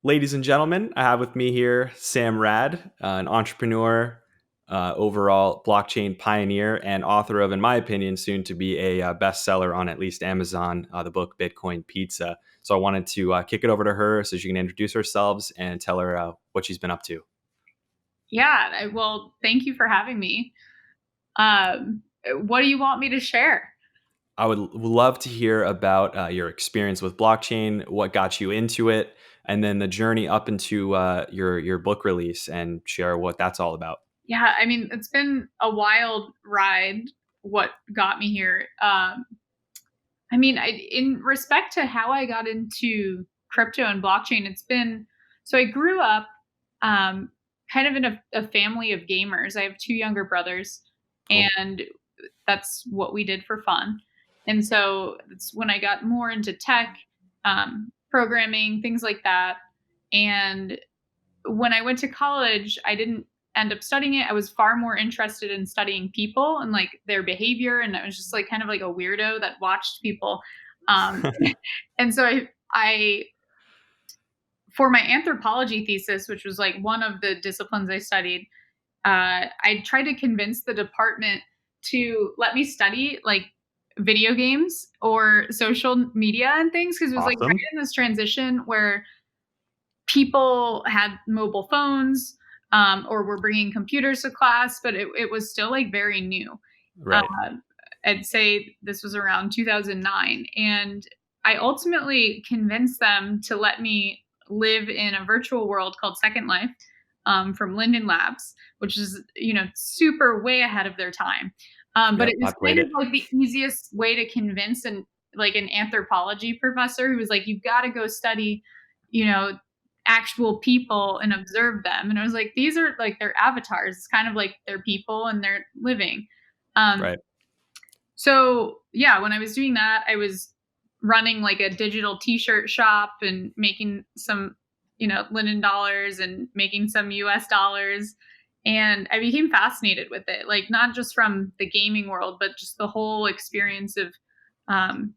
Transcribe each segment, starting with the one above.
Ladies and gentlemen, I have with me here Sam Rad, an entrepreneur, overall blockchain pioneer, and author of, in my opinion, soon to be a bestseller on at least Amazon, the book Bitcoin Pizza. So I wanted to kick it over to her so she can introduce herself and tell her what she's been up to. Yeah, well, thank you for having me. What do you want me to share? I would love to hear about your experience with blockchain, what got you into it, and then the journey up into your book release, and share what that's all about. Yeah, I mean, it's been a wild ride. What got me here? I mean, in respect to how I got into crypto and blockchain, it's been so I grew up um, kind of in a family of gamers. I have two younger brothers, Cool. and that's what we did for fun. And so it's when I got more into tech, programming, things like that. And when I went to college, I didn't end up studying it. I was far more interested in studying people and like their behavior. And I was just like kind of like a weirdo that watched people. Um, and so I, for my anthropology thesis, which was like one of the disciplines I studied, I tried to convince the department to let me study like video games or social media and things because it was like right Awesome. in this transition where people had mobile phones or were bringing computers to class, but it was still like very new. Uh, Right. I'd say this was around 2009. And I ultimately convinced them to let me live in a virtual world called Second Life from Linden Labs, which is, super way ahead of their time. But Yep. it I was played kind of it. like the easiest way to convince an anthropology professor who was like, you've got to go study, you know, actual people and observe them. And I was like, these are like their avatars. It's kind of like they're people and they're living. Um, Right. so yeah, when I was doing that, I was running like a digital t-shirt shop and making some, linen dollars and making some US dollars. And I became fascinated with it, like not just from the gaming world, but just the whole experience of, um,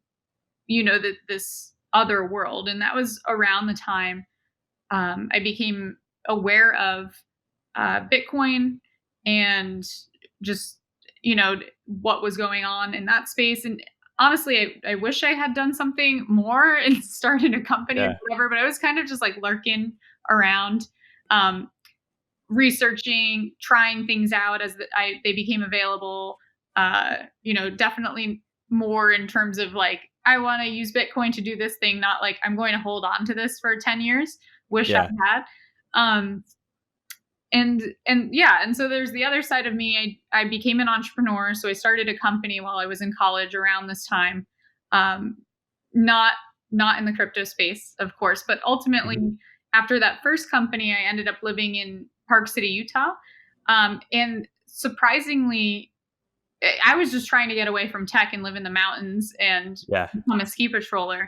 this other world. And that was around the time I became aware of Bitcoin and just what was going on in that space. And honestly, I wish I had done something more and started a company or Yeah. whatever. But I was kind of just like lurking around, um, researching, trying things out as they became available. Definitely more in terms of like I want to use Bitcoin to do this thing, not like I'm going to hold on to this for 10 years. Wish I Yeah. had. Um, and yeah, and so there's the other side of me. I became an entrepreneur, so I started a company while I was in college around this time. Um, not not in the crypto space, of course, but ultimately Mhm. after that first company, I ended up living in Park City, Utah. And surprisingly, I was just trying to get away from tech and live in the mountains and Yeah. become a ski patroller.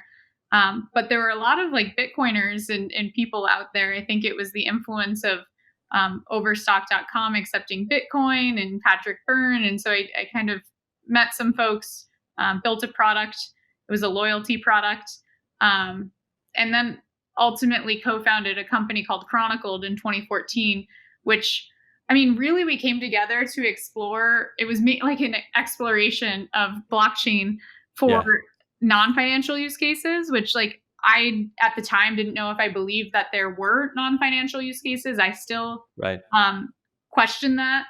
But there were a lot of like Bitcoiners and people out there. I think it was the influence of Overstock.com accepting Bitcoin and Patrick Byrne. And so I kind of met some folks, built a product. It was a loyalty product. Um, and then ultimately co founded a company called Chronicled in 2014, which I mean, really, we came together to explore. It was like an exploration of blockchain for Yeah. non-financial use cases, which, like, I at the time didn't know if I believed that there were non-financial use cases. I still Right. um, question that,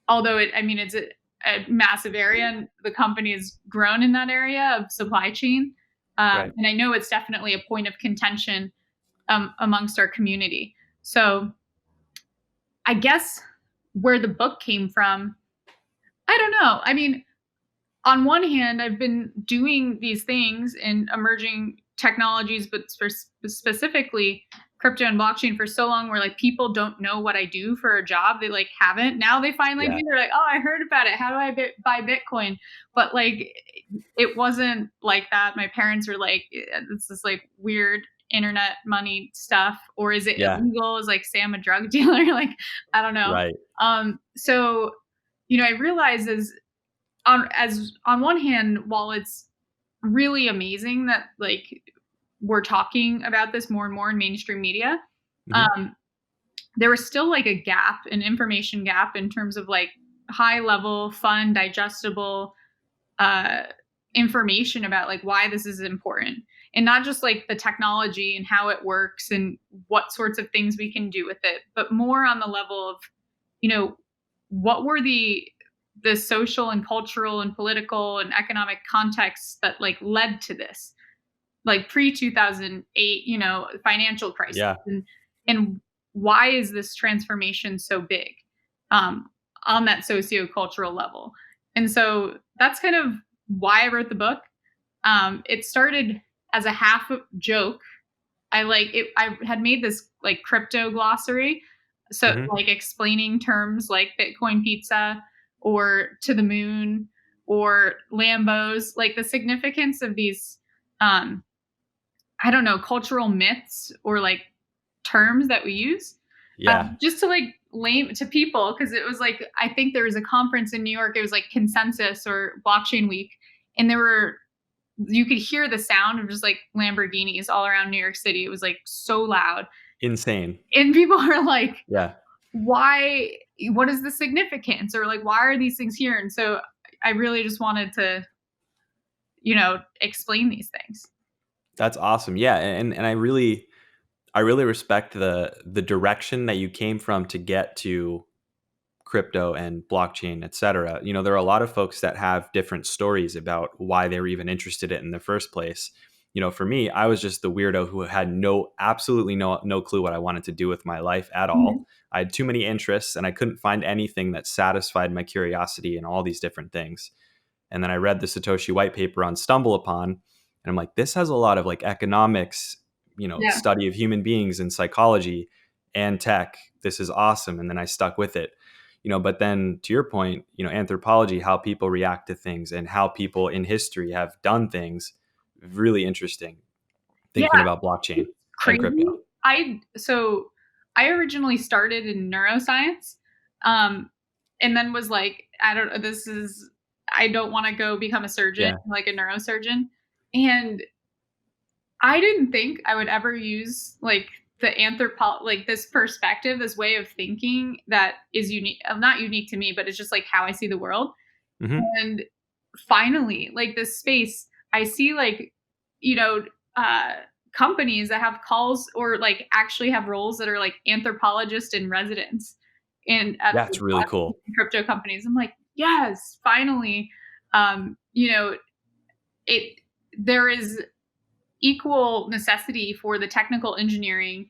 although it's a massive area, and the company has grown in that area of supply chain. Right. And I know it's definitely a point of contention amongst our community. So I guess where the book came from, I don't know. I mean, on one hand, I've been doing these things in emerging technologies, but specifically crypto and blockchain for so long where like people don't know what I do for a job. They like haven't. Now they finally do. Yeah. They're like, oh, I heard about it. How do I buy Bitcoin? But like, it wasn't like that. My parents were like, it's this like weird internet money stuff, or is it Yeah. illegal? Is like Sam a drug dealer? Like, I don't know. Right. So I realize as on one hand, while it's really amazing that like were talking about this more and more in mainstream media, Hmm. um, there was still like a gap, an information gap in terms of like high level, fun, digestible uh, information about like why this is important, and not just like the technology and how it works and what sorts of things we can do with it, but more on the level of, you know, what were the social and cultural and political and economic contexts that like led to this, like pre 2008, you know, financial crisis, Yeah. and why is this transformation so big, um, on that sociocultural level. And so that's kind of why I wrote the book. It started as a half joke. I like it. I had made this like crypto glossary, so Hmm. like explaining terms like Bitcoin pizza or to the moon or Lambos, like the significance of these, um, I don't know, cultural myths or like terms that we use, Yeah. just to like lame to people. Cause it was like, I think there was a conference in New York, it was like Consensus or Blockchain Week. And there were, you could hear the sound of just like Lamborghinis all around New York City. It was like so loud. Insane. And people are like, Yeah. why, what is the significance? Or like, why are these things here? And so I really just wanted to, you know, explain these things. That's awesome. Yeah, and I really respect the direction that you came from to get to crypto and blockchain, et cetera. There are a lot of folks that have different stories about why they were even interested in it in the first place. For me, I was just the weirdo who had absolutely no clue what I wanted to do with my life at all. Mhm. I had too many interests and I couldn't find anything that satisfied my curiosity in all these different things. And then I read the Satoshi white paper on Stumble Upon, and I'm like, this has a lot of like economics, Yeah. study of human beings and psychology and tech. This is awesome. And then I stuck with it. But then to your point, anthropology, how people react to things and how people in history have done things, really interesting Yeah. thinking about blockchain It's and crazy. crypto. I originally started in neuroscience, um, and then was like, I don't know, I don't want to go become a surgeon, Yeah. like a neurosurgeon. And I didn't think I would ever use like like this perspective, this way of thinking that is unique, not unique to me, but it's just like how I see the world. Hmm. And finally, like this space, I see like, you know, uh, companies that have calls or like actually have roles that are like anthropologist in residence and Yeah, it's really at cool. crypto companies. I'm like, yes, finally. You know, it there is equal necessity for the technical engineering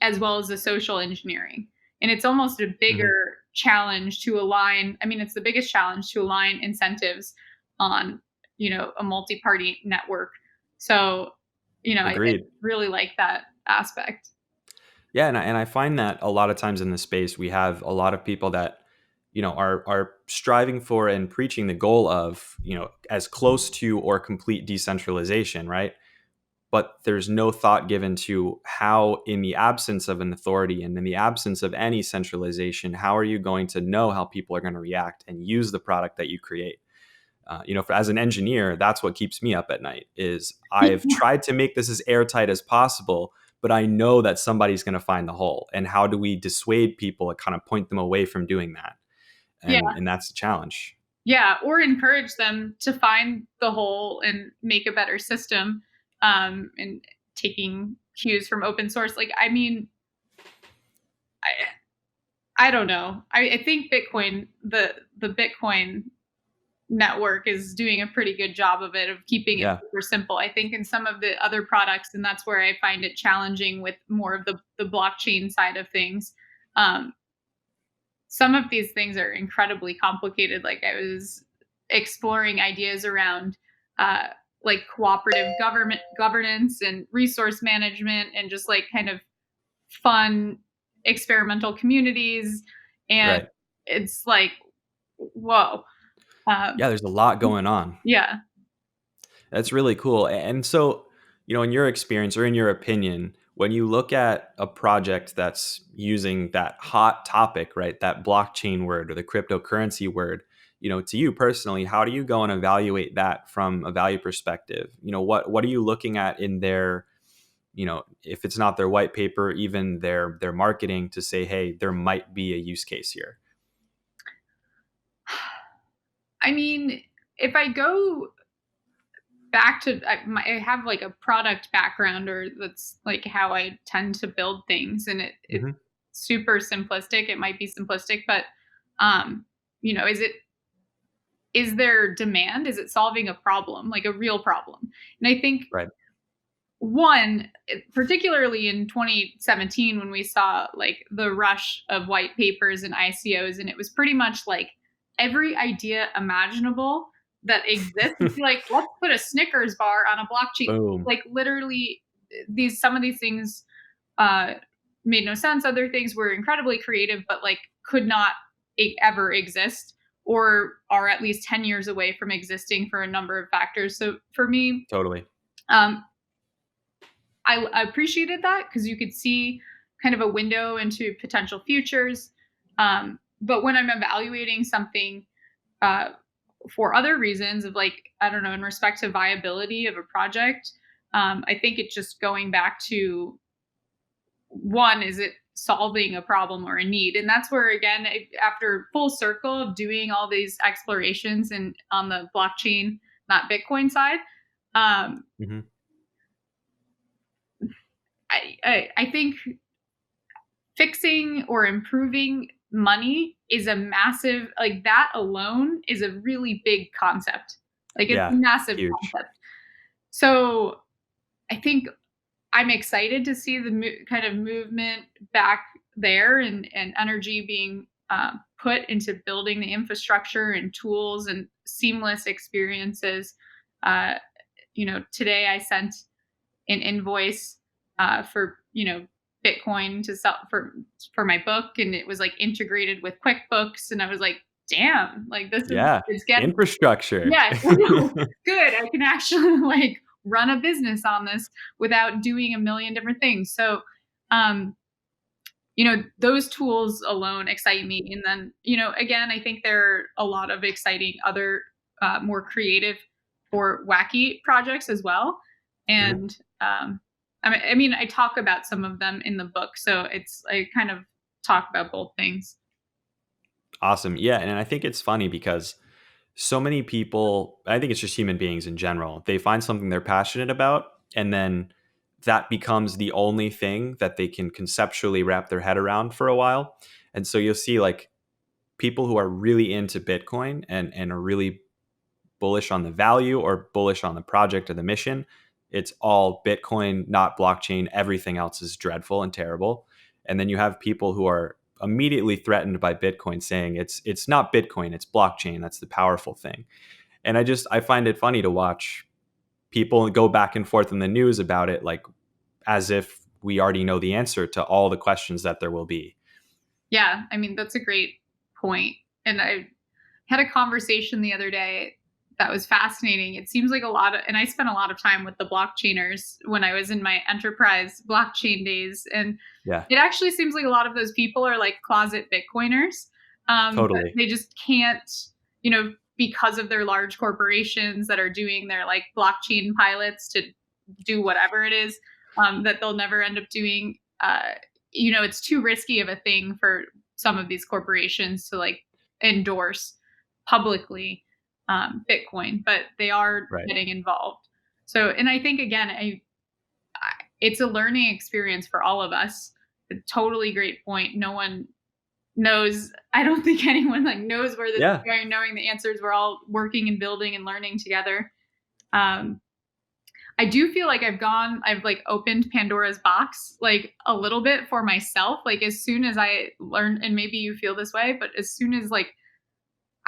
as well as the social engineering. And it's almost a Hmm. bigger challenge to align. I mean, it's the biggest challenge to align incentives on, you know, a multi-party network. So, you know, I Agreed. really like that aspect. Yeah, and I find that a lot of times in the space we have a lot of people that are striving for and preaching the goal of as close to or complete decentralization, right? But there's no thought given to how, in the absence of an authority and in the absence of any centralization, how are you going to know how people are going to react and use the product that you create? As an engineer, that's what keeps me up at night. Is I've tried to make this as airtight as possible, but I know that somebody's going to find the hole. And how do we dissuade people and kind of point them away from doing that? And Yeah. and that's the challenge. Yeah. Or encourage them to find the hole and make a better system. And taking cues from open source. Like, I mean, I don't know. I think the Bitcoin network is doing a pretty good job of it, of keeping it Yeah, super simple. I think in some of the other products, and that's where I find it challenging with more of the blockchain side of things. Um, some of these things are incredibly complicated. Like I was exploring ideas around uh, like cooperative government governance and resource management, and just like kind of fun experimental communities, and right. it's like, whoa. Um, Yeah, there's a lot going on. yeah. That's really cool. And so, in your experience or in your opinion, when you look at a project that's using that hot topic, right, that blockchain word or the cryptocurrency word, to you personally, how do you go and evaluate that from a value perspective? What are you looking at in their, if it's not their white paper, even their marketing, to say, hey, there might be a use case here? I mean, if I go back to, I have like a product background, or that's like how I tend to build things, and it's Hmm. super simplistic. It might be simplistic, but um, is there demand? Is it solving a problem, like a real problem? And I think Right. one, particularly in 2017, when we saw like the rush of white papers and ICOs, and it was pretty much like every idea imaginable that exists. Like, let's put a Snickers bar on a blockchain. Boom. Like, literally, some of these things uh, made no sense. Other things were incredibly creative, but like could not ever exist, or are at least 10 years away from existing for a number of factors. So for me, Totally. um, I appreciated that because you could see kind of a window into potential futures. But when I'm evaluating something uh, for other reasons, of like, I don't know, in respect to viability of a project, I think it's just going back to, one, is it solving a problem or a need? And that's where, again, after full circle of doing all these explorations and on the blockchain, not Bitcoin side, um, Hmm. I think fixing or improving money is a massive, like, that alone is a really big concept. Like, it's a Yeah. massive Huge. concept. So I think I'm excited to see the kind of movement back there, and energy being put into building the infrastructure and tools and seamless experiences. Uh, Today I sent an invoice for Bitcoin to sell for my book, and it was like integrated with QuickBooks, and I was like, damn, like this is Yeah. it's getting, Infrastructure. yeah, good. I can actually like run a business on this without doing a million different things. So, um, those tools alone excite me. And then, again, I think there are a lot of exciting other, more creative or wacky projects as well. Mhm. And I mean, I talk about some of them in the book. So I kind of talk about both things. Awesome. Yeah. And I think it's funny because so many people, I think it's just human beings in general, they find something they're passionate about, and then that becomes the only thing that they can conceptually wrap their head around for a while. And so you'll see like people who are really into Bitcoin and are really bullish on the value or bullish on the project or the mission. It's all Bitcoin, not blockchain. Everything else is dreadful and terrible. And then you have people who are immediately threatened by Bitcoin, saying it's not Bitcoin, it's blockchain. That's the powerful thing. And I find it funny to watch people go back and forth in the news about it, like as if we already know the answer to all the questions that there will be. Yeah. I mean, that's a great point. And I had a conversation the other day that was fascinating. It seems like and I spent a lot of time with the blockchainers when I was in my enterprise blockchain days. And Yeah, it actually seems like a lot of those people are like closet Bitcoiners. But totally. they just can't, because of their large corporations that are doing their like blockchain pilots to do whatever it is, that they'll never end up doing. It's too risky of a thing for some of these corporations to like endorse publicly Bitcoin, but they are Right. getting involved. So, and I think, again, it's a learning experience for all of us. A totally great point. No one knows. I don't think anyone like knows where this is Yeah. going, knowing the answers. We're all working and building and learning together. Um, I do feel like I've like opened Pandora's box like a little bit for myself. Like, as soon as I learned, and maybe you feel this way, but as soon as like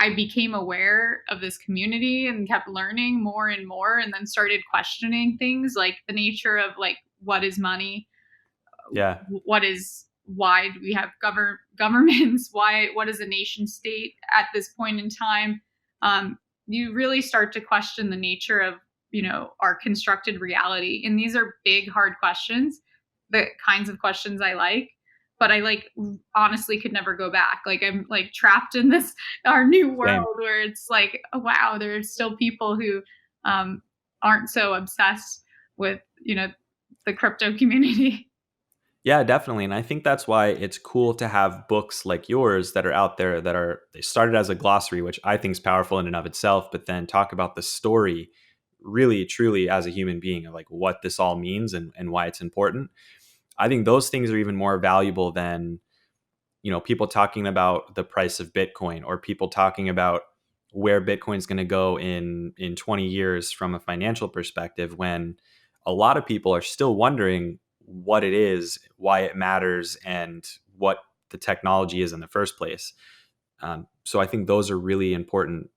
I became aware of this community and kept learning more and more, and then started questioning things like the nature of like, what is money? Yeah. Why do we have governments? What is a nation state at this point in time? You really start to question the nature of, our constructed reality. And these are big, hard questions, the kinds of questions I like. but I like honestly could never go back. Like I'm like trapped in this our new Same. world where it's like, oh, wow, there's still people who um, aren't so obsessed with the crypto community. Yeah, definitely. And I think that's why it's cool to have books like yours that are out there that are they started as a glossary, which I think is powerful in and of itself, but then talk about the story really truly as a human being of like what this all means and why it's important. I think those things are even more valuable than, people talking about the price of Bitcoin or people talking about where Bitcoin's going to go in 20 years from a financial perspective, when a lot of people are still wondering what it is, why it matters, and what the technology is in the first place. So I think those are really important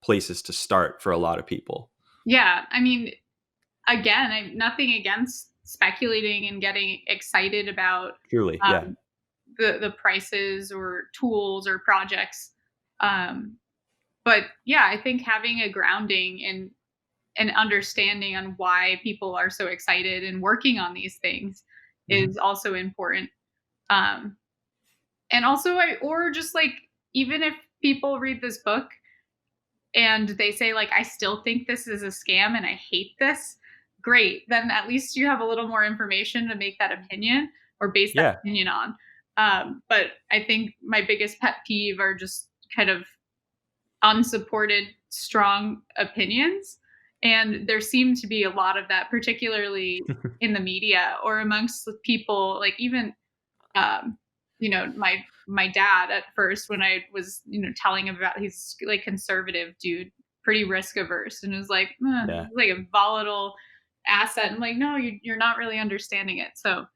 places to start for a lot of people. Yeah, I mean, again, nothing against speculating and getting excited about Truly, yeah. um, the prices or tools or projects. Um, but yeah, I think having a grounding in an understanding on why people are so excited and working on these things Hmm. is also important. Um, and also, or just like, even if people read this book and they say like, I still think this is a scam and I hate this, great, then at least you have a little more information to make that opinion or base that Yeah. opinion on. But I think my biggest pet peeve are just kind of unsupported strong opinions, and there seemed to be a lot of that, particularly in the media or amongst the people, like even um, my dad at first, when I was telling him about, he's like conservative dude, pretty risk averse, and it was like, Yeah. like a volatile asset. I'm like, no, you're not really understanding it. So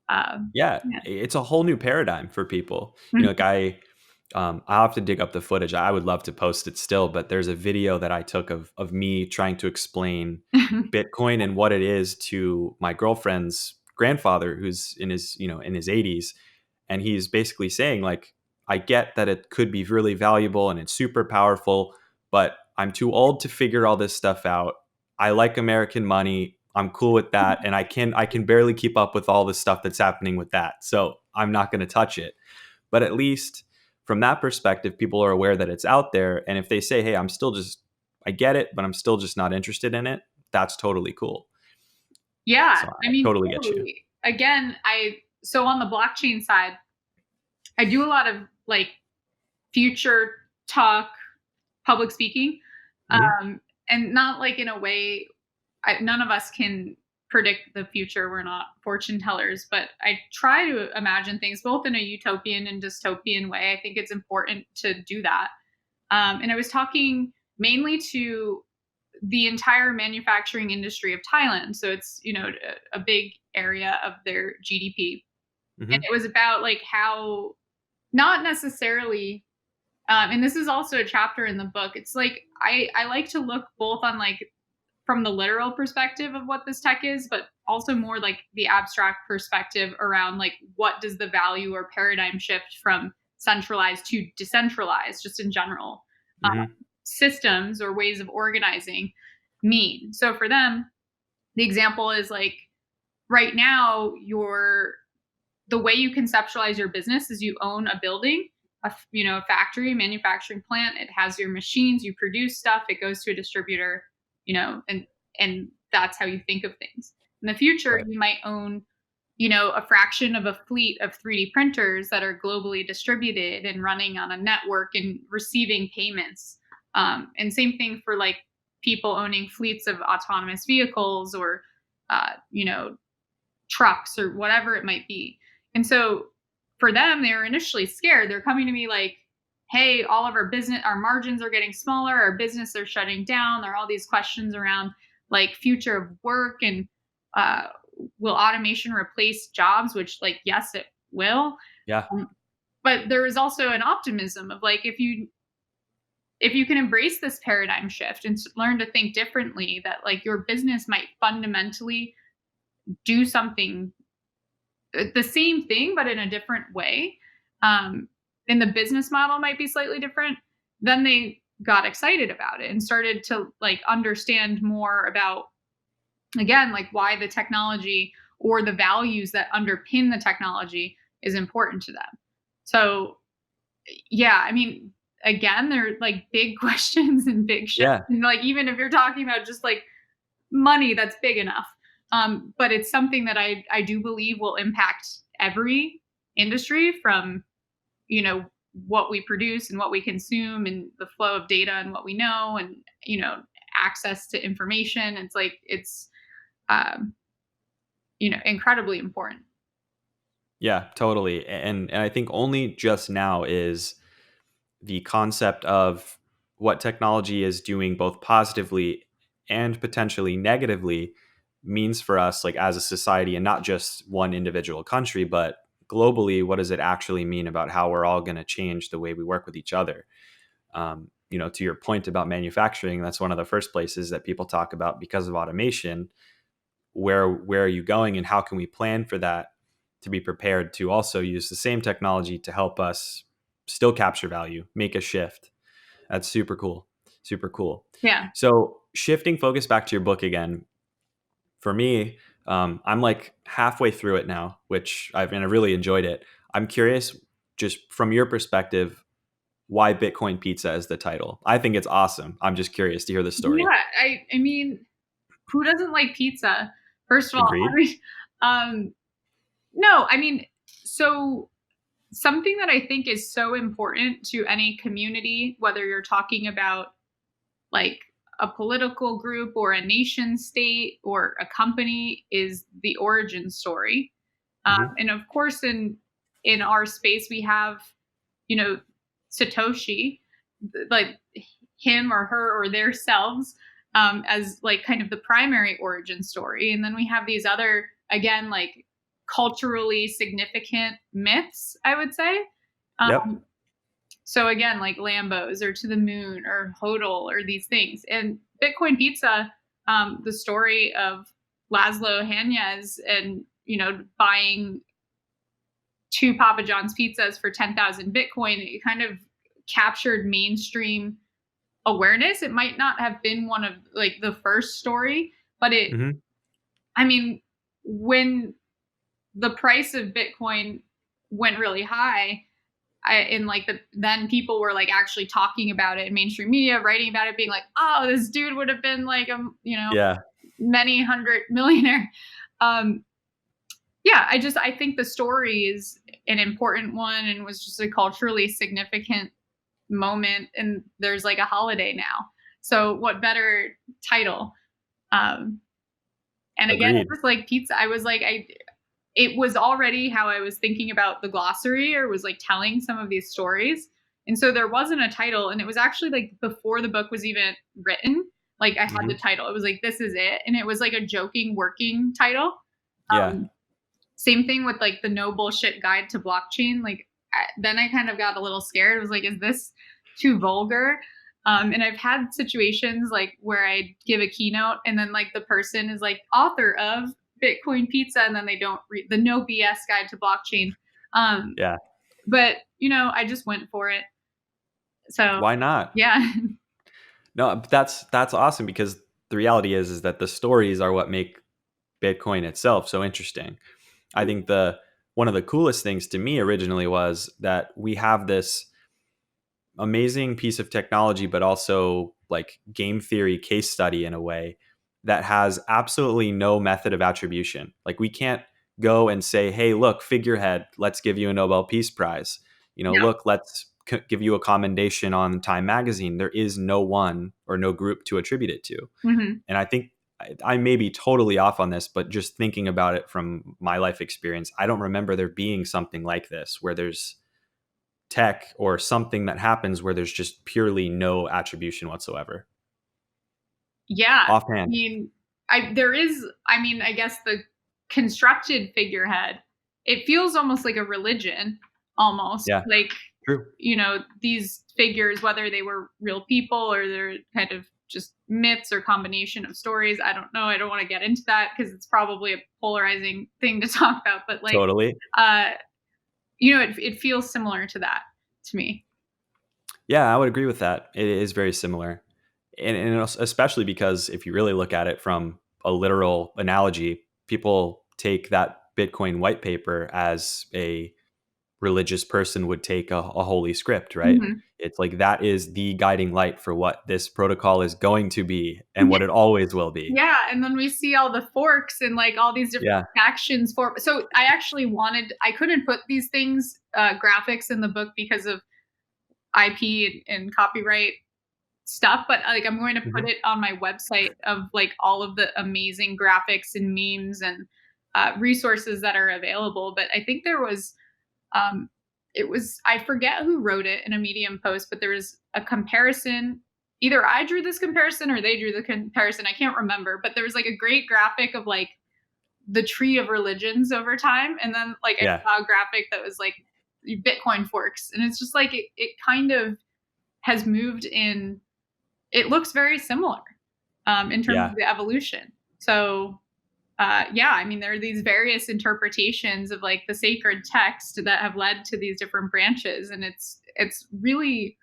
Yeah, yeah. it's a whole new paradigm for people. Mhm. Like I'll have to dig up the footage. I would love to post it still, but there's a video that I took of me trying to explain Bitcoin and what it is to my girlfriend's grandfather, who's in his 80s, and he's basically saying like, I get that it could be really valuable and it's super powerful, but I'm too old to figure all this stuff out. I like American money. I'm cool with that, and I can barely keep up with all the stuff that's happening with that. So I'm not going to touch it. But at least from that perspective, people are aware that it's out there, and if they say, "Hey, I get it, but I'm still just not interested in it," that's totally cool. Yeah, So I I mean, totally get you. totally. Again, so on the blockchain side, I do a lot of like future talk, public speaking, Hmm. and not like in a way. None of us can predict the future. We're not fortune tellers, but I try to imagine things both in a utopian and dystopian way. I think it's important to do that. And I was talking mainly to the entire manufacturing industry of Thailand. So it's, a big area of their GDP. And Hmm. it was about like how, not necessarily, and this is also a chapter in the book. It's like I like to look both on like from the literal perspective of what this tech is, but also more like the abstract perspective around like what does the value or paradigm shift from centralized to decentralized, just in general, Hmm. systems or ways of organizing mean. So for them, the example is like right now, the way you conceptualize your business is you own a building, a factory, manufacturing plant. It has your machines, you produce stuff, it goes to a distributor, and that's how you think of things. In the future, Right. you might own, a fraction of a fleet of 3D printers that are globally distributed and running on a network and receiving payments. And same thing for like people owning fleets of autonomous vehicles or, trucks or whatever it might be. And so for them, they were initially scared. They're coming to me like, hey, all of our margins are getting smaller, our business are shutting down. There are all these questions around like future of work and uh, will automation replace jobs? Which, like, yes, it will. Yeah. Um, but there is also an optimism of like, if you can embrace this paradigm shift and learn to think differently, that like your business might fundamentally do something the same thing, but in a different way. Um, and the business model might be slightly different. Then they got excited about it and started to like understand more about, again, like why the technology or the values that underpin the technology is important to them. So yeah, I mean, again, they're like big questions and big shifts. Yeah. And like even if you're talking about just like money, that's big enough. But it's something that I do believe will impact every industry, from you know what we produce and what we consume and the flow of data and what we know, and access to information. It's like it's um, incredibly important. Yeah, totally. And I think only just now is the concept of what technology is doing both positively and potentially negatively means for us, like as a society, and not just one individual country, but globally. What does it actually mean about how we're all going to change the way we work with each other? To your point about manufacturing, that's one of the first places that people talk about because of automation. Where are you going, and how can we plan for that to be prepared to also use the same technology to help us still capture value, make a shift? That's super cool. Super cool. Yeah. So shifting focus back to your book again, for me, I'm like halfway through it now, and I really enjoyed it. I'm curious, just from your perspective, why Bitcoin Pizza is the title. I think it's awesome. I'm just curious to hear the story. Yeah, I mean, who doesn't like pizza? First of all, I Agreed. mean, um, no, I mean, so something that I think is so important to any community, whether you're talking about like a political group or a nation state or a company, is the origin story. Hmm. And of course, in our space, we have you know Satoshi, like him or her or their selves, as like kind of the primary origin story, and then we have these other, again, like culturally significant myths, I would say. Yep. um, so again, like Lambos or to the moon or hodl or these things, and Bitcoin Pizza, the story of Laszlo Hanez, and buying two Papa John's pizzas for 10,000 Bitcoin. It kind of captured mainstream awareness. It might not have been one of like the first story, but Hmm. I mean, when the price of Bitcoin went really high, in like then people were like actually talking about it in mainstream media, writing about it, being like, oh, this dude would have been like Yeah. many hundred millionaire. Um, yeah, I think the story is an important one and was just a culturally significant moment. And there's like a holiday now. So what better title? Um, and again, it Agreed. was like pizza. I was like, it was already how I was thinking about the glossary, or was like telling some of these stories. And so there wasn't a title. And it was actually like before the book was even written, like I had the Hmm. title. It was like, this is it. And it was like a joking working title. Yeah. Um, Same thing with like the no bullshit guide to blockchain. Like then I kind of got a little scared. I was like, is this too vulgar? And I've had situations like where I give a keynote and then like the person is like author of Bitcoin Pizza, and then they don't read the no BS guide to blockchain. Um, Yeah. but I just went for it. So Why not? yeah, No, that's awesome, because the reality is that the stories are what make Bitcoin itself so interesting. I think the one of the coolest things to me originally was that we have this amazing piece of technology, but also like game theory case study in a way that has absolutely no method of attribution. Like we can't go and say, "Hey, look, figurehead, let's give you a Nobel Peace Prize." yeah, Look, let's give you a commendation on Time Magazine. There is no one or no group to attribute it to. hmm, And I think I may be totally off on this, but just thinking about it from my life experience, I don't remember there being something like this where there's tech or something that happens where there's just purely no attribution whatsoever. yeah. I Offhand. mean, there is. I mean, I guess the constructed figurehead. It feels almost like a religion, almost Yeah, like true. these figures, whether they were real people or they're kind of just myths or combination of stories. I don't know. I don't want to get into that because it's probably a polarizing thing to talk about. But like, Totally. uh, it feels similar to that to me. Yeah, I would agree with that. It is very similar. And especially because if you really look at it from a literal analogy, people take that Bitcoin white paper as a religious person would take a holy script, right? Mhm. It's like that is the guiding light for what this protocol is going to be and what it always will be. Yeah, and then we see all the forks and, like, all these different Yeah. factions for so I actually wanted I couldn't put these things, graphics in the book because of IP and copyright stuff, but, like, I'm going to put Mhm. it on my website of, like, all of the amazing graphics and memes and, resources that are available, but I think there was, um it was I forget who wrote it in a Medium post, but there was a comparison. Either I drew this comparison or they drew the comparison, I can't remember, but there was, like, a great graphic of, like, the tree of religions over time, and then, like, I Yeah. saw a graphic that was, like, Bitcoin forks, and it's just, like, it kind of has moved in it looks very similar, in terms of Yeah. the evolution. So, yeah, I mean, there are these various interpretations of, like, the sacred text that have led to these different branches, and it's really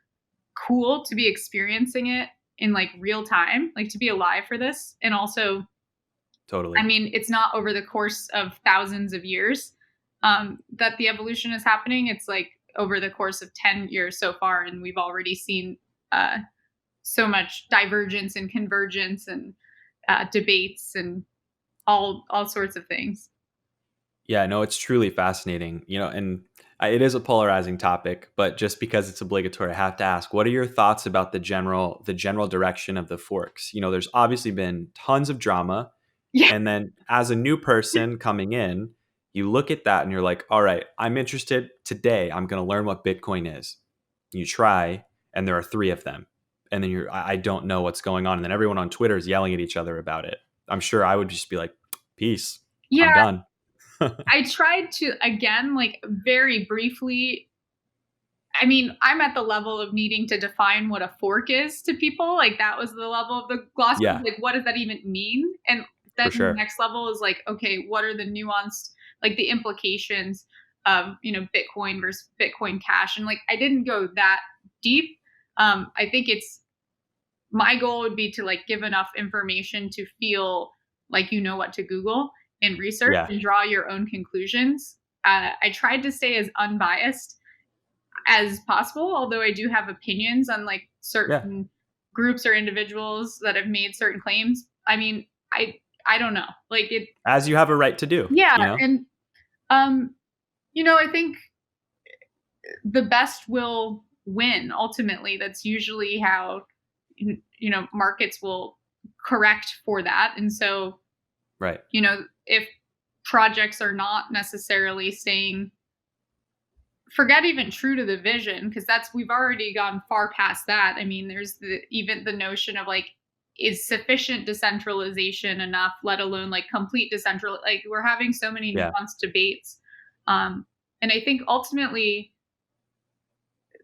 cool to be experiencing it in, like, real time, like, to be alive for this, and also, I Totally. mean, it's not over the course of thousands of years, that the evolution is happening. It's, like, over the course of 10 years so far, and we've already seen, so much divergence and convergence and, debates and all sorts of things. Yeah, no, it's truly fascinating, and it is a polarizing topic, but just because it's obligatory, I have to ask, what are your thoughts about the general direction of the forks? There's obviously been tons of drama, Yeah. and then as a new person coming in, you look at that and you're like, all right, I'm interested today. I'm going to learn what Bitcoin is. You try, and there are three of them. And then I don't know what's going on. And then everyone on Twitter is yelling at each other about it. I'm sure I would just be like, peace, I'm Yeah, done. I tried to, again, like, very briefly. I mean, I'm at the level of needing to define what a fork is to people. Like, that was the level of the glossary. Yeah, Like, what does that even mean? And then for the sure. next level is like, okay, what are the nuanced, like, the implications of, Bitcoin versus Bitcoin Cash? And, like, I didn't go that deep. I think it's my goal would be to, like, give enough information to feel like you know what to Google and research Yeah, and draw your own conclusions. I tried to stay as unbiased as possible, although I do have opinions on, like, yeah. certain groups or individuals that have made certain claims. I mean, I don't know. Like, it As you have a right to do, yeah, you know? and I think the best will win ultimately. That's usually how markets will correct for that. And so, Right. if projects are not necessarily staying forget even true to the vision, because that's we've already gone far past that. I mean, there's even the notion of, like, is sufficient decentralization enough, let alone, like, complete decentral, like, we're having so many Yeah, nuanced debates. And I think ultimately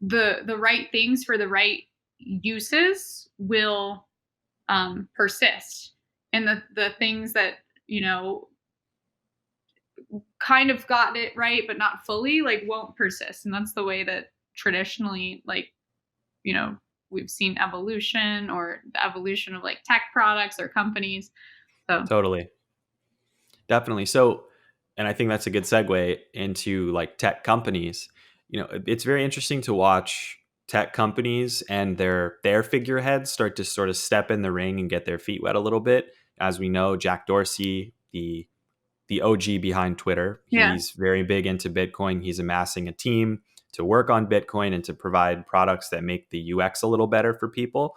the right things for the right uses will, persist, and the things that kind of got it right but not fully, like, won't persist. And that's the way that traditionally, like, you know we've seen evolution, or the evolution of, like, tech products or companies. So totally. Definitely. So, and I think that's a good segue into like tech companies. It's very interesting to watch tech companies and their figureheads start to sort of step in the ring and get their feet wet a little bit. As we know, Jack Dorsey, the OG behind Twitter, yeah. he's very big into Bitcoin. He's amassing a team to work on Bitcoin and to provide products that make the UX a little better for people.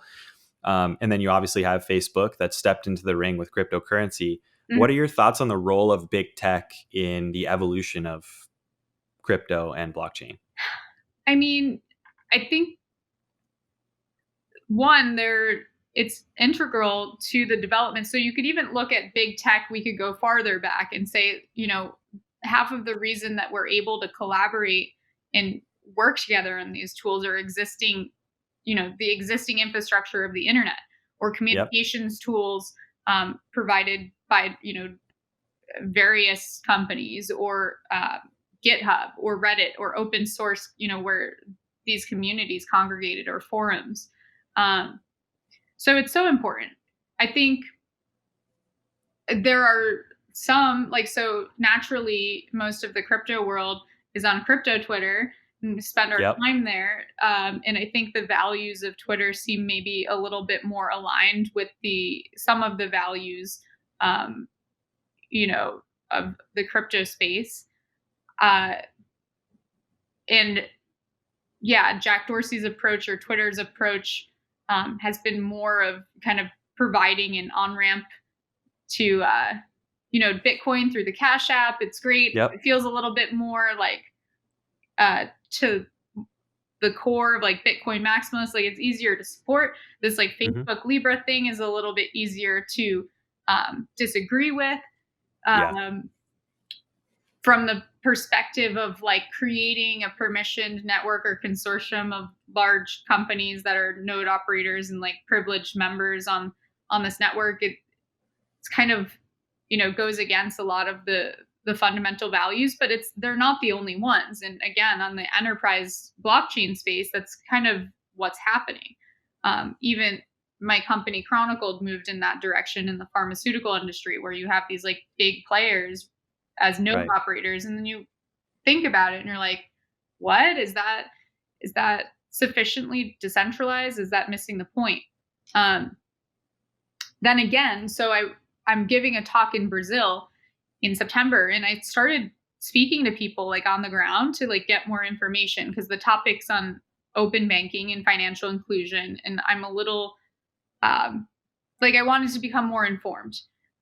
And then you obviously have Facebook that stepped into the ring with cryptocurrency. Mhm. What are your thoughts on the role of big tech in the evolution of crypto and blockchain? I mean, I think, one, it's integral to the development. So you could even look at big tech. We could go farther back and say, half of the reason that we're able to collaborate and work together on these tools are the existing infrastructure of the internet, or Yep. communications tools, provided by various companies, or GitHub or Reddit or open source, where these communities congregated, or forums. Um, so it's so important. I think there are some like, so naturally most of the crypto world is on crypto Twitter and we spend our Yep. time there. And I think the values of Twitter seem maybe a little bit more aligned with the some of the values, um, you know, of the crypto space. Uh, and yeah, Jack Dorsey's approach or Twitter's approach has been more of kind of providing an on ramp to Bitcoin through the Cash App. It's great. It Yep. feels a little bit more like to the core of like Bitcoin maximalists. Like it's easier to support. This like Hmm. Facebook Libra thing is a little bit easier to disagree with. Yeah. Um, from the perspective of like creating a permissioned network or consortium of large companies that are node operators and like privileged members on this network, it's kind of goes against a lot of the fundamental values, but they're not the only ones. And again, on the enterprise blockchain space, that's kind of what's happening. Even my company Chronicled moved in that direction in the pharmaceutical industry, where you have these like big players as node Right. operators, and then you think about it and you're like, what is that sufficiently decentralized? Is that missing the point? um, then again, I'm giving a talk in Brazil in September, and I started speaking to people like on the ground to like get more information because the topics on open banking and financial inclusion, and I'm a little like I wanted to become more informed.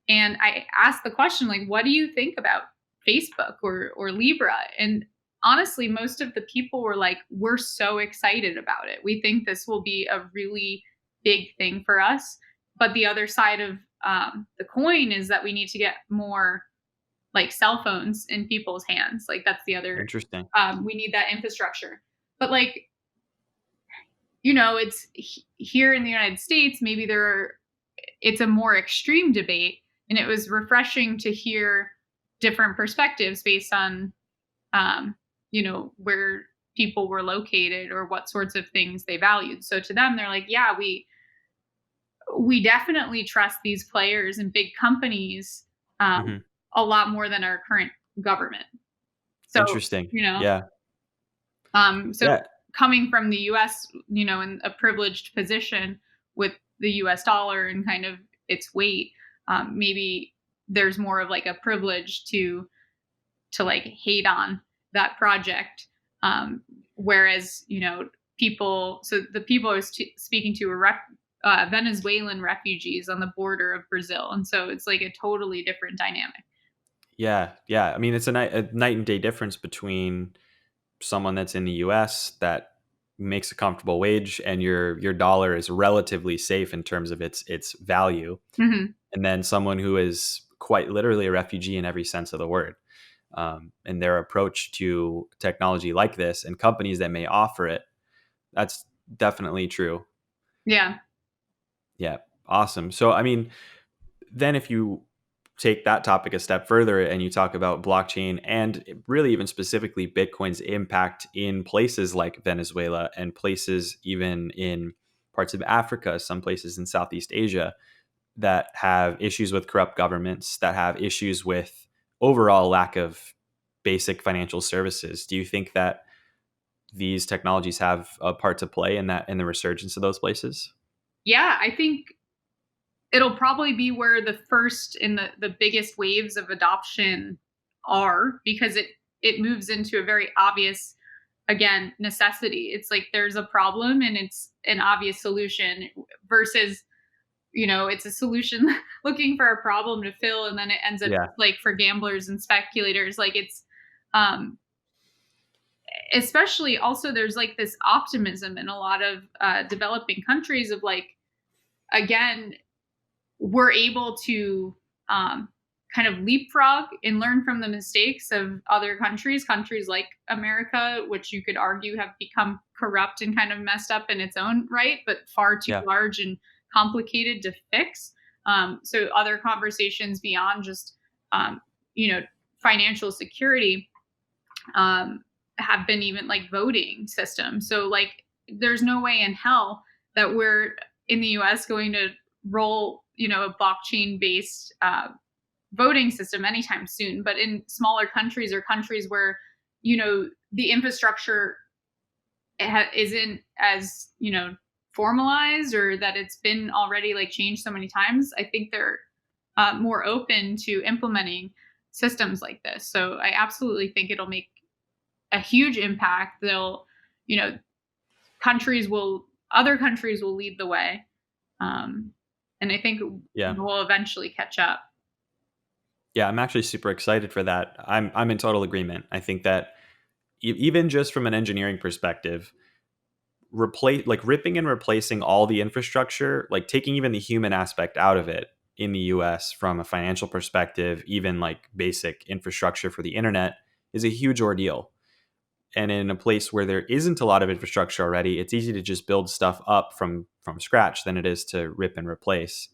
And I asked the question like, what do you think about Facebook or Libra? And honestly, most of the people were like, we're so excited about it. We think this will be a really big thing for us. But the other side of the coin is that we need to get more like cell phones in people's hands. Like that's the other. Interesting. We need that infrastructure. But like it's here in the United States. Maybe it's a more extreme debate, and it was refreshing to hear different perspectives based on where people were located or what sorts of things they valued. So to them, they're like, yeah, we definitely trust these players and big companies Hmm. a lot more than our current government. So, Interesting. you know, Yeah. so Yeah. coming from the US, in a privileged position with the US dollar and kind of its weight, maybe there's more of like a privilege to like hate on that project. Whereas, the people I was speaking to were Venezuelan refugees on the border of Brazil. And so it's like a totally different dynamic. Yeah. Yeah. I mean, it's a night and day difference between someone that's in the US that makes a comfortable wage and your dollar is relatively safe in terms of its value, Hmm. and then someone who is quite literally a refugee in every sense of the word. And their approach to technology like this and companies that may offer it, that's definitely true. Yeah. Yeah. Awesome. So, I mean, then if you take that topic a step further and you talk about blockchain and really even specifically Bitcoin's impact in places like Venezuela and places even in parts of Africa, some places in Southeast Asia that have issues with corrupt governments, that have issues with overall lack of basic financial services. Do you think that these technologies have a part to play in the resurgence of those places? Yeah. I think it'll probably be where the first and the biggest waves of adoption are, because it moves into a very obvious, again, necessity. It's like there's a problem and it's an obvious solution versus it's a solution looking for a problem to fill, and then it ends up Yeah. like for gamblers and speculators. Like it's um especially also there's like this optimism in a lot of developing countries of like, again, we're able to um, kind of leapfrog and learn from the mistakes of other countries like America, which you could argue have become corrupt and kind of messed up in its own right, but far too Yeah. large and complicated to fix. So other conversations beyond just, um, you know, financial security have been even like voting systems. So like, there's no way in hell that we're in the U.S. going to roll, a blockchain based voting system anytime soon. But in smaller countries or countries where, the infrastructure isn't as, formalized, or that it's been already like changed so many times, I think they're more open to implementing systems like this. So I absolutely think it'll make a huge impact. They'll, you know, other countries will lead the way. Um, and I think Yeah. we'll eventually catch up. Yeah, I'm actually super excited for that. I'm in total agreement. I think that even just from an engineering perspective, ripping and replacing all the infrastructure, like taking even the human aspect out of it in the US from a financial perspective, even like basic infrastructure for the internet is a huge ordeal. And in a place where there isn't a lot of infrastructure already, it's easy to just build stuff up from scratch than it is to rip and replace.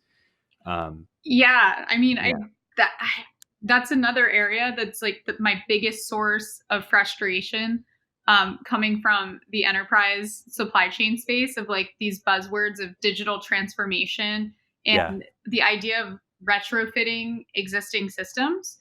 Um, Yeah, I mean, yeah, that that's another area that's like my biggest source of frustration, coming from the enterprise supply chain space, of like these buzzwords of digital transformation yeah, and the idea of retrofitting existing systems,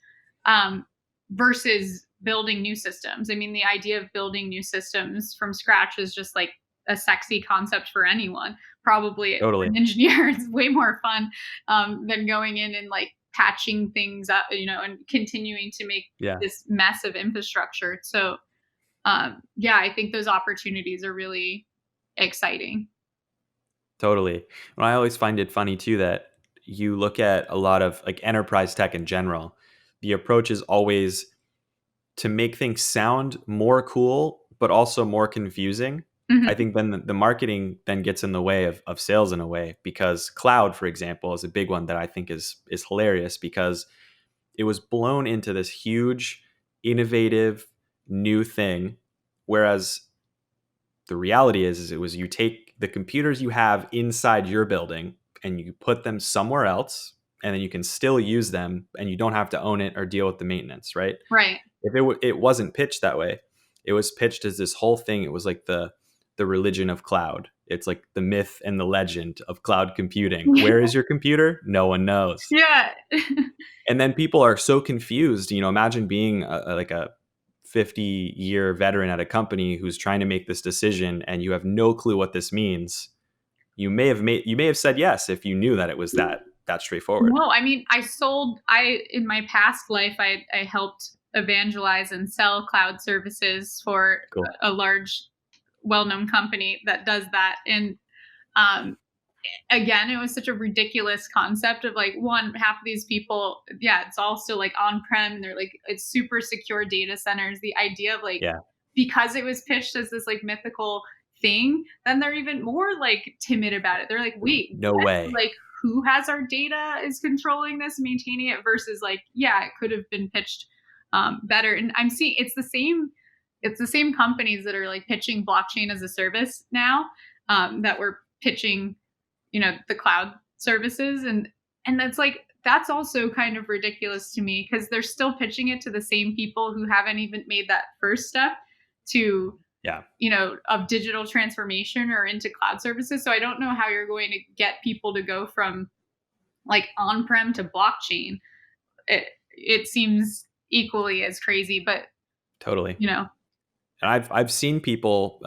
um, versus building new systems. I mean, the idea of building new systems from scratch is just like a sexy concept for anyone. Probably for totally. an engineer, it's way more fun, than going in and like patching things up, and continuing to make Yeah. this mess of infrastructure. So, yeah, I think those opportunities are really exciting. Totally. Well, I always find it funny too that you look at a lot of like enterprise tech in general. The approach is always to make things sound more cool, but also more confusing. I Mhm. think then the marketing then gets in the way of sales in a way, because cloud, for example, is a big one that I think is hilarious because it was blown into this huge, innovative new thing, whereas the reality is it was you take the computers you have inside your building and you put them somewhere else, and then you can still use them and you don't have to own it or deal with the maintenance, right? Right. If it wasn't pitched that way, it was pitched as this whole thing. It was like the religion of cloud. It's like the myth and the legend of cloud computing. Where is your computer? No one knows. Yeah. And then people are so confused. Imagine being like a 50-year veteran at a company who's trying to make this decision and you have no clue what this means. You may have said yes if you knew that it was that straightforward. No, I mean, I in my past life, I helped evangelize and sell cloud services for Cool. a large, well-known company that does that. And um, again, it was such a ridiculous concept of like, one half of these people, yeah, it's all still like on-prem, and they're like, it's super secure data centers. The idea of like, Yeah. because it was pitched as this like mythical thing, then they're even more like timid about it. They're like, wait, No what? way. Like, who has our data, is controlling this, maintaining it, versus like, yeah, it could have been pitched better. And I'm seeing it's the same companies that are like pitching blockchain as a service now, that were pitching, the cloud services. And that's also kind of ridiculous to me, because they're still pitching it to the same people who haven't even made that first step to, Yeah. of digital transformation or into cloud services. So I don't know how you're going to get people to go from like on-prem to blockchain. It seems equally as crazy, but Totally. you know And I've seen people,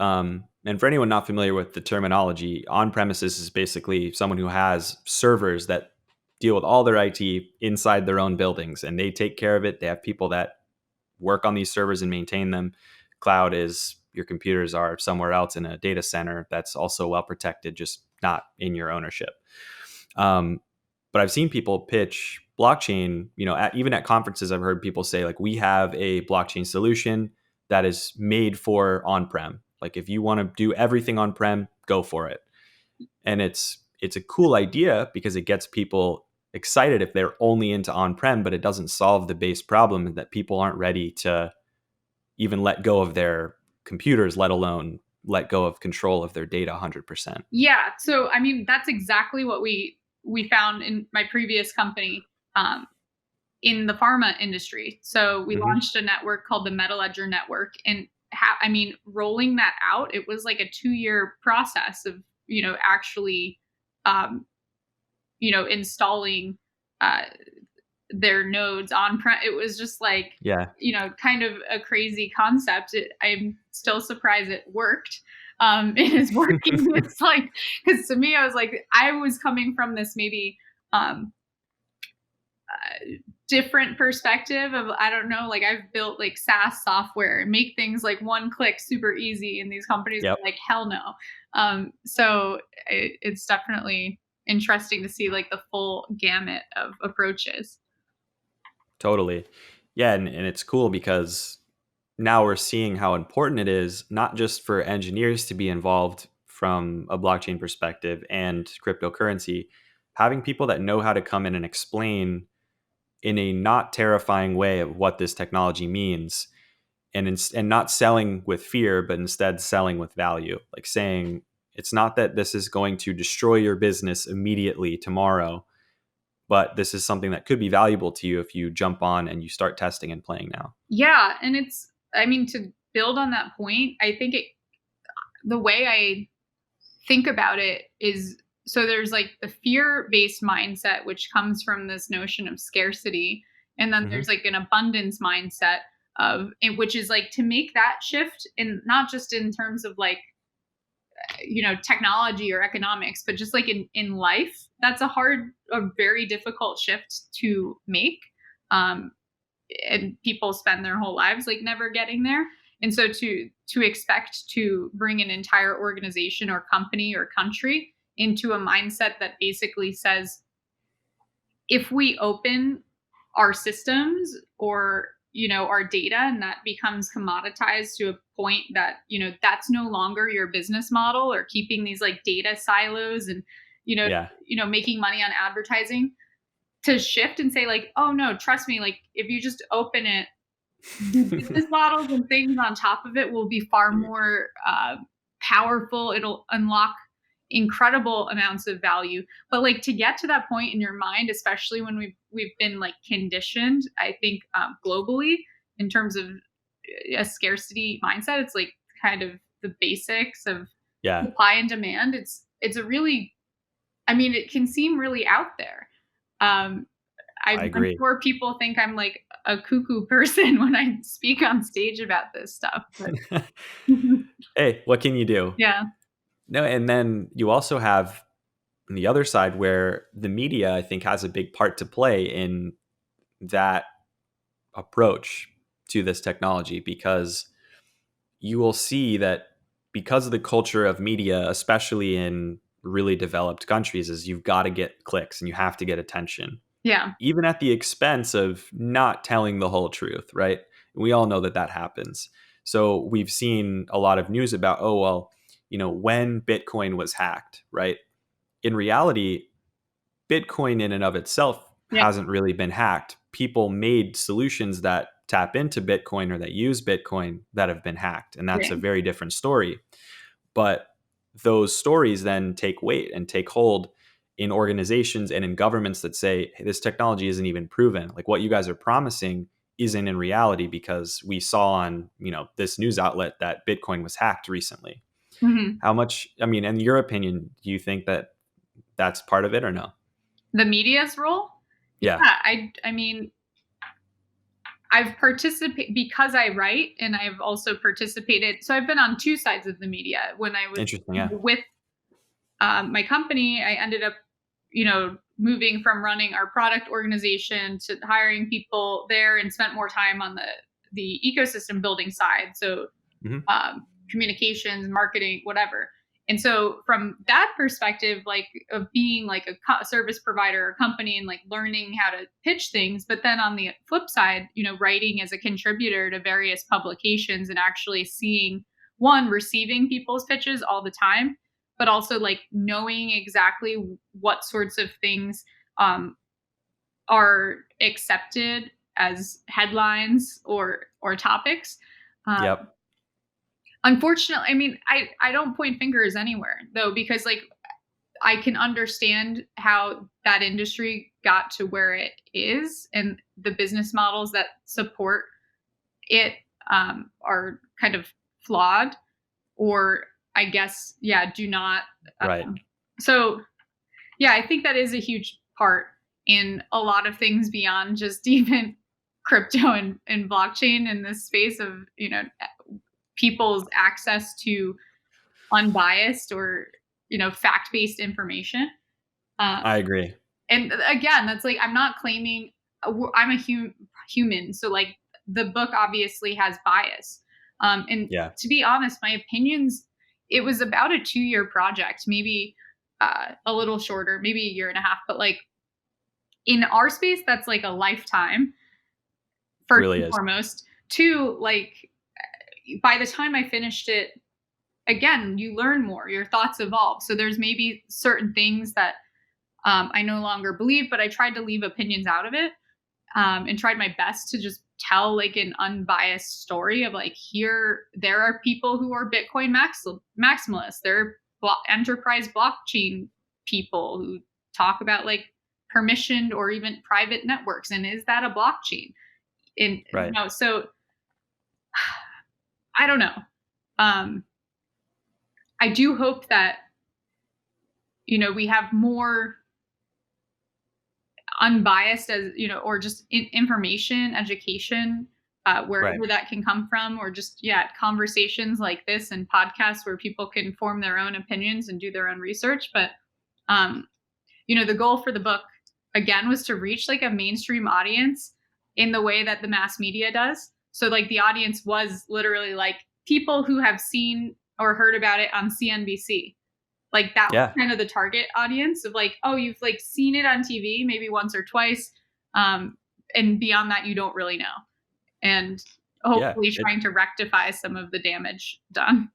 and for anyone not familiar with the terminology, on premises is basically someone who has servers that deal with all their IT inside their own buildings, and they take care of it. They have people that work on these servers and maintain them. Cloud is your computers are somewhere else in a data center that's also well protected, just not in your ownership. Um, but I've seen people pitch blockchain, even at conferences. I've heard people say, like, we have a blockchain solution that is made for on-prem. Like, if you want to do everything on-prem, go for it. And it's a cool idea because it gets people excited if they're only into on-prem, but it doesn't solve the base problem that people aren't ready to even let go of their computers, let alone let go of control of their data 100%. Yeah. So I mean, that's exactly what we found in my previous company, um, in the pharma industry. So we Hmm. launched a network called the Metal Ledger Network, and I mean, rolling that out, it was like a 2-year process of, actually, um, installing, uh, their nodes on-prem. It was just like, Yeah. kind of a crazy concept. I'm still surprised it worked. It is working. It's like, because to me, I was like, I was coming from this maybe um, different perspective of, I don't know, like I've built like SaaS software and make things like one click super easy, and these companies Yep. are like, hell no. So it's definitely interesting to see like the full gamut of approaches. Totally. Yeah, and it's cool because now we're seeing how important it is, not just for engineers to be involved from a blockchain perspective and cryptocurrency, having people that know how to come in and explain in a not terrifying way of what this technology means, and not selling with fear, but instead selling with value, like saying it's not that this is going to destroy your business immediately tomorrow, but this is something that could be valuable to you if you jump on and you start testing and playing now. Yeah, and I mean, to build on that point, I think the way I think about it is, so there's like the fear-based mindset, which comes from this notion of scarcity, and then Hmm. there's like an abundance mindset which is like to make that shift, and not just in terms of like technology or economics, but just like in life. That's a very difficult shift to make. um and people spend their whole lives like never getting there. And so to expect to bring an entire organization or company or country into a mindset that basically says, if we open our systems or our data, and that becomes commoditized to a point that that's no longer your business model, or keeping these like data silos and you know Yeah. making money on advertising, to shift and say like, oh no, trust me, like if you just open it, the business models and things on top of it will be far more powerful. It'll unlock incredible amounts of value. But like to get to that point in your mind, especially when we've been like conditioned, I think globally, in terms of a scarcity mindset, it's like kind of the basics of Yeah, supply and demand. It's a really, I mean, it can seem really out there. Um, I I'm agree. sure people think I'm like a cuckoo person when I speak on stage about this stuff, but Hey, what can you do? yeah, No, and then you also have on the other side where the media, I think, has a big part to play in that approach to this technology, because you will see that because of the culture of media, especially in really developed countries, is you've got to get clicks and you have to get attention, yeah, even at the expense of not telling the whole truth, right? We all know that that happens. So we've seen a lot of news about, oh, well, when Bitcoin was hacked, right? In reality, Bitcoin in and of itself yeah, hasn't really been hacked. People made solutions that tap into Bitcoin or that use Bitcoin that have been hacked. And that's yeah. a very different story. But those stories then take weight and take hold in organizations and in governments that say, hey, this technology isn't even proven. Like what you guys are promising isn't in reality, because we saw on, this news outlet that Bitcoin was hacked recently. Mhm. How much, I mean, in your opinion, do you think that that's part of it or no? The media's role? Yeah, Yeah. I mean, I've participated because I write, and I've also participated. So I've been on two sides of the media. When I was Interesting. Yeah. with my company, I ended up, moving from running our product organization to hiring people there, and spent more time on the ecosystem building side. So Hmm. communications, marketing, whatever. And so from that perspective, like of being like a service provider or company, and like learning how to pitch things, but then on the flip side, writing as a contributor to various publications, and actually seeing, one, receiving people's pitches all the time, but also like knowing exactly what sorts of things um, are accepted as headlines or topics. Uh, Yep. Unfortunately, I mean, I don't point fingers anywhere though, because like I can understand how that industry got to where it is, and the business models that support it are kind of flawed, or I guess, yeah, do not. Right. So yeah, I think that is a huge part. in a lot of things beyond just even crypto and blockchain in this space of, people's access to unbiased or, fact-based information. Um, I agree. and again, that's like, I'm not claiming I'm a human. So like the book obviously has bias. And Yeah. to be honest, my opinions, it was about a 2-year project, maybe a little shorter, maybe a year and a half, but like in our space, that's like a lifetime, first Really and is. foremost. Two, like by the time I finished it, again, you learn more, your thoughts evolve. So there's maybe certain things that I no longer believe, but I tried to leave opinions out of it, and tried my best to just tell like an unbiased story of like, here there are people who are Bitcoin maximalists, there are enterprise blockchain people who talk about like permissioned or even private networks, and is that a blockchain? And Right. so I don't know. Um, I do hope that we have more unbiased, as or just information education, Right. wherever that can come from, or just conversations like this and podcasts where people can form their own opinions and do their own research. But um, the goal for the book again was to reach like a mainstream audience in the way that the mass media does. So like the audience was literally like people who have seen or heard about it on CNBC. Like that was Yeah. kind of the target audience of like, oh, you've like seen it on TV maybe once or twice, um, and beyond that, you don't really know. And Yeah. hopefully, trying to rectify some of the damage done.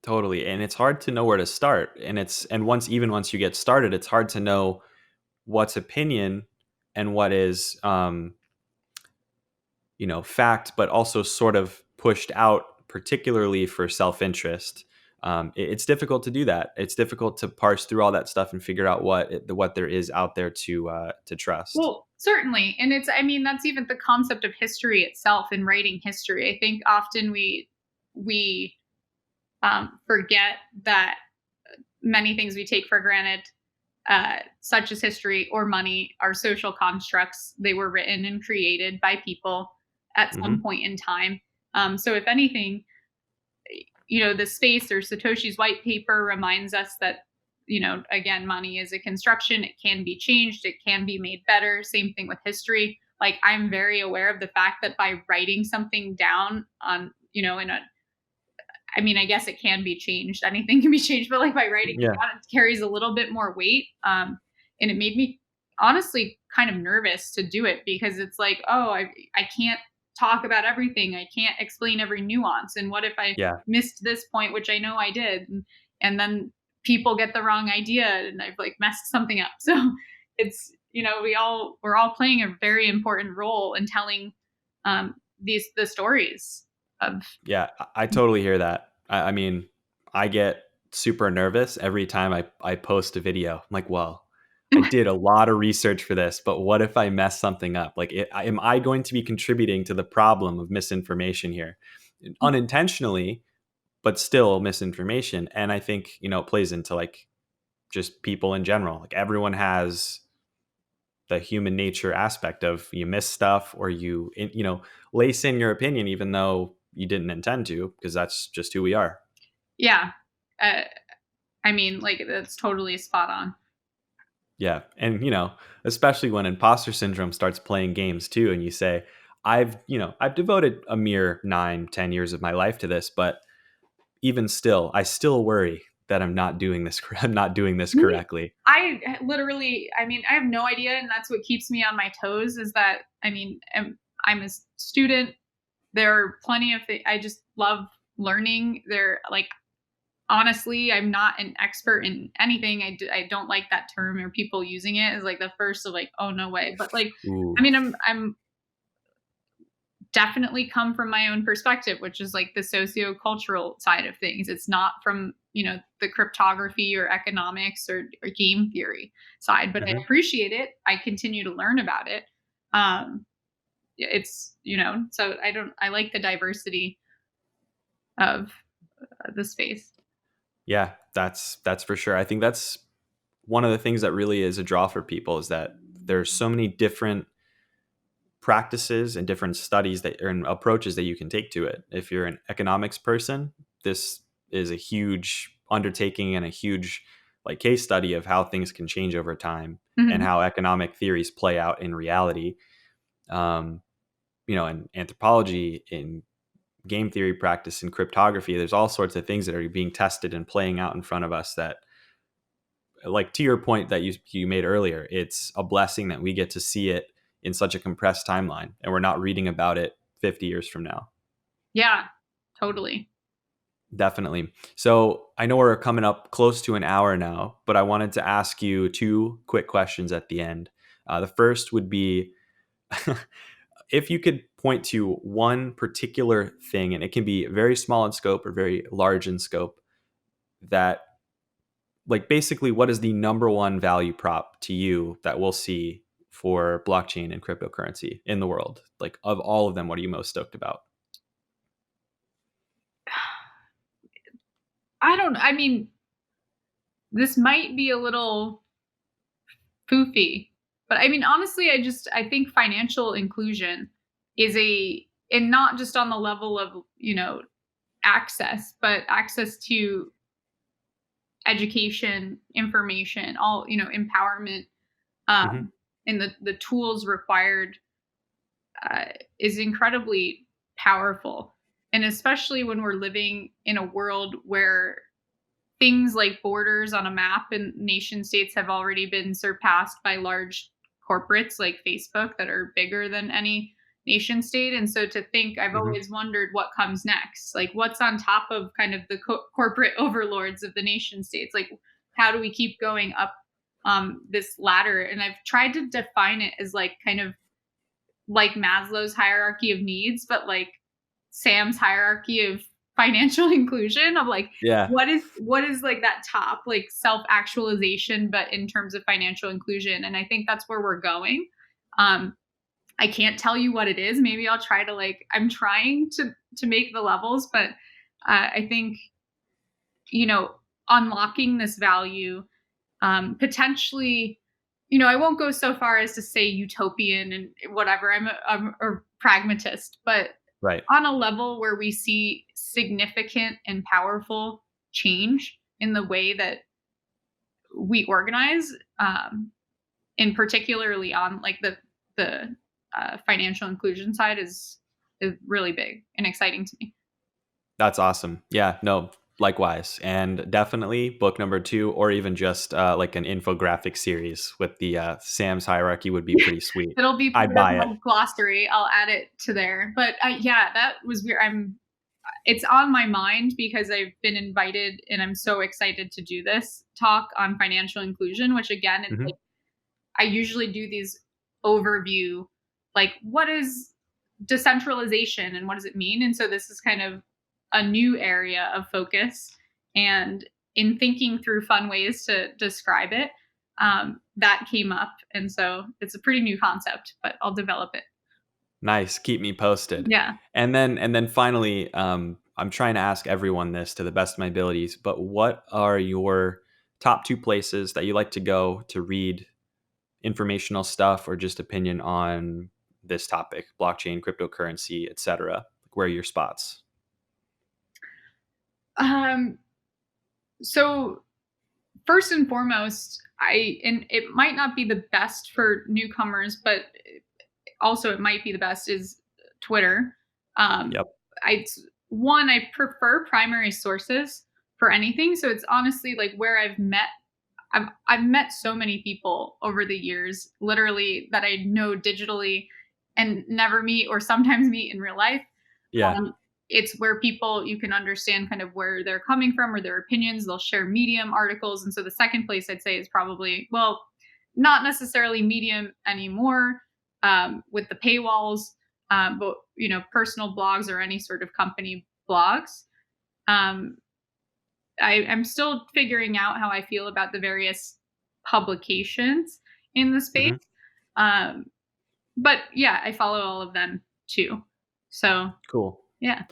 Totally. And it's hard to know where to start. And once you get started, it's hard to know what's opinion and what is fact, but also sort of pushed out, particularly for self-interest. It's difficult to do that. It's difficult to parse through all that stuff and figure out what there is out there to trust. Well, certainly, and I mean, that's even the concept of history itself and writing history. I think often we forget that many things we take for granted, such as history or money, are social constructs. They were written and created by people at some Hmm. point in time. So, if anything, the space or Satoshi's white paper reminds us that, again, money is a construction. It can be changed, it can be made better. Same thing with history. Like, I'm very aware of the fact that by writing something down on, in a I mean, I guess it can be changed. Anything can be changed, but like by writing it Yeah. down, it carries a little bit more weight. And it made me honestly kind of nervous to do it because it's like, oh, I can't talk about everything. I can't explain every nuance. And what if I Yeah. missed this point, which I know I did, and then people get the wrong idea and I've like messed something up. So it's we're all playing a very important role in telling the stories of. Yeah. I totally hear that. I mean, I get super nervous every time I post a video. I'm like, well, I did a lot of research for this, but what if I mess something up? Like, am I going to be contributing to the problem of misinformation here? Unintentionally, but still misinformation. And I think, it plays into like just people in general. Like everyone has the human nature aspect of you miss stuff or lace in your opinion even though you didn't intend to, because that's just who we are. Yeah. Uh, I mean, like, that's totally spot on. Yeah. And especially when imposter syndrome starts playing games too, and you say, I've devoted a mere 9-10 years of my life to this, but even still I still worry that I'm not doing this I'm not doing this Me, correctly. I mean, I have no idea. And that's what keeps me on my toes is that, I mean, I'm a student. There are plenty of things. I just love learning. There, like, honestly, I'm not an expert in anything. I don't like that term or people using it as like the first of like, oh, no way. But like, I Ooh. mean, I'm definitely come from my own perspective, which is like the socio-cultural side of things. It's not from, the cryptography or economics or game theory side, but I Mhm. appreciate it. I continue to learn about it. It's, so I like the diversity of the space. Yeah, that's for sure. I think that's one of the things that really is a draw for people is that there's so many different practices and different studies that and approaches that you can take to it. If you're an economics person, this is a huge undertaking and a huge like case study of how things can change over time and Mhm. how economic theories play out in reality. Um, in anthropology, in game theory practice, in cryptography, there's all sorts of things that are being tested and playing out in front of us that, like to your point that you made earlier, it's a blessing that we get to see it in such a compressed timeline and we're not reading about it 50 years from now. Yeah, totally. Definitely. So I know we're coming up close to an hour now, but I wanted to ask you two quick questions at the end. The first would be if you could point to one particular thing, and it can be very small in scope or very large in scope, that like basically what is the number one value prop to you that we'll see for blockchain and cryptocurrency in the world? Like of all of them, what are you most stoked about? I mean, this might be a little foofy, but I mean, honestly, I think financial inclusion is and not just on the level of, access, but access to education, information, all, empowerment, Hmm. um, and the tools required uh, is incredibly powerful. And especially when we're living in a world where things like borders on a map and nation states have already been surpassed by large corporates like Facebook that are bigger than any nation state. And so to think, I've Hmm. always wondered what comes next. Like, what's on top of kind of the corporate overlords of the nation states? Like, how do we keep going up this ladder? And I've tried to define it as like kind of like Maslow's hierarchy of needs, but like Sam's hierarchy of financial inclusion of like Yeah, what is like that top like self-actualization but in terms of financial inclusion, and I think that's where we're going. um I can't tell you what it is. Maybe I'll try to like I'm trying to make the levels, but I think, you know, unlocking this value, potentially, I won't go so far as to say utopian and whatever. I'm a pragmatist, but right. on a level where we see significant and powerful change in the way that we organize, and particularly on like the financial inclusion side is really big and exciting to me. That's awesome. Yeah, no, likewise. And definitely book number two, or even just like an infographic series with the Sam's hierarchy would be pretty sweet. It'll be I'd part of buy it. my glossary. I'll add it to there. But yeah, that was weird. It's on my mind because I've been invited and I'm so excited to do this talk on financial inclusion, which again, it's Hmm. like I usually do these overview, like what is decentralization and what does it mean? And so this is kind of a new area of focus. And in thinking through fun ways to describe it, that came up. And so it's a pretty new concept, but I'll develop it. Nice. Keep me posted. Yeah. And then finally, I'm trying to ask everyone this to the best of my abilities, but what are your top two places that you like to go to read informational stuff or just opinion on this topic, blockchain, cryptocurrency, etc.? Where are your spots? Um, so first and foremost, and it might not be the best for newcomers, but also it might be the best is Twitter. Um, Yep. I one I prefer primary sources for anything, so it's honestly like where I've met so many people over the years, literally that I know digitally and never meet or sometimes meet in real life. Yeah. um, it's where people you can understand kind of where they're coming from or their opinions. They'll share Medium articles, and so the second place I'd say is probably, well, not necessarily Medium anymore, with the paywalls, but personal blogs or any sort of company blogs. Um, I'm still figuring out how I feel about the various publications in the space. Hmm. Um, but yeah, I follow all of them too. So Cool. yeah.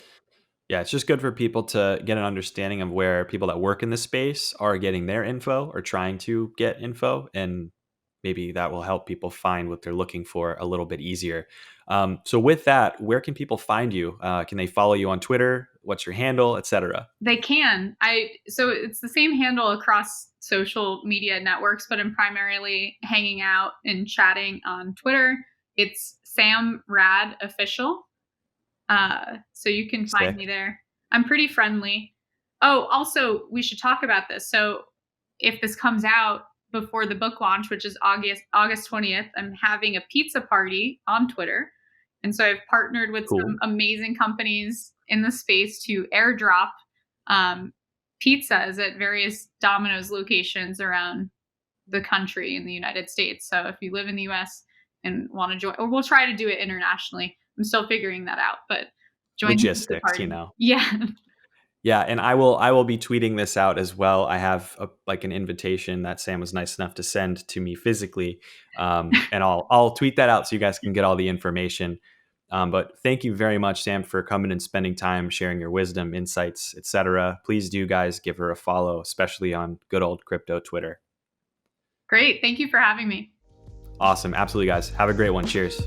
Yeah, it's just good for people to get an understanding of where people that work in the space are getting their info or trying to get info. And maybe that will help people find what they're looking for a little bit easier. So with that, where can people find you? Can they follow you on Twitter? What's your handle, etc.? They can. So it's the same handle across social media networks, but I'm primarily hanging out and chatting on Twitter. It's Sam Rad Official. So you can find me Sick. there. I'm pretty friendly. Oh, also, we should talk about this. So if this comes out before the book launch, which is August 20th, I'm having a pizza party on Twitter. And so I've partnered with some Cool. amazing companies in the space to airdrop um, pizzas at various Domino's locations around the country in the United States. So if you live in the US and want to join, or we'll try to do it internationally. I'm still figuring that out, but join the pizza Logistics, party. Yeah. Yeah, and I will be tweeting this out as well. I have like an invitation that Sam was nice enough to send to me physically, and I'll tweet that out so you guys can get all the information. But thank you very much, Sam, for coming and spending time sharing your wisdom, insights, etc. Please do, guys, give her a follow, especially on good old crypto Twitter. Great. Thank you for having me. Awesome, absolutely, guys. Have a great one. Cheers.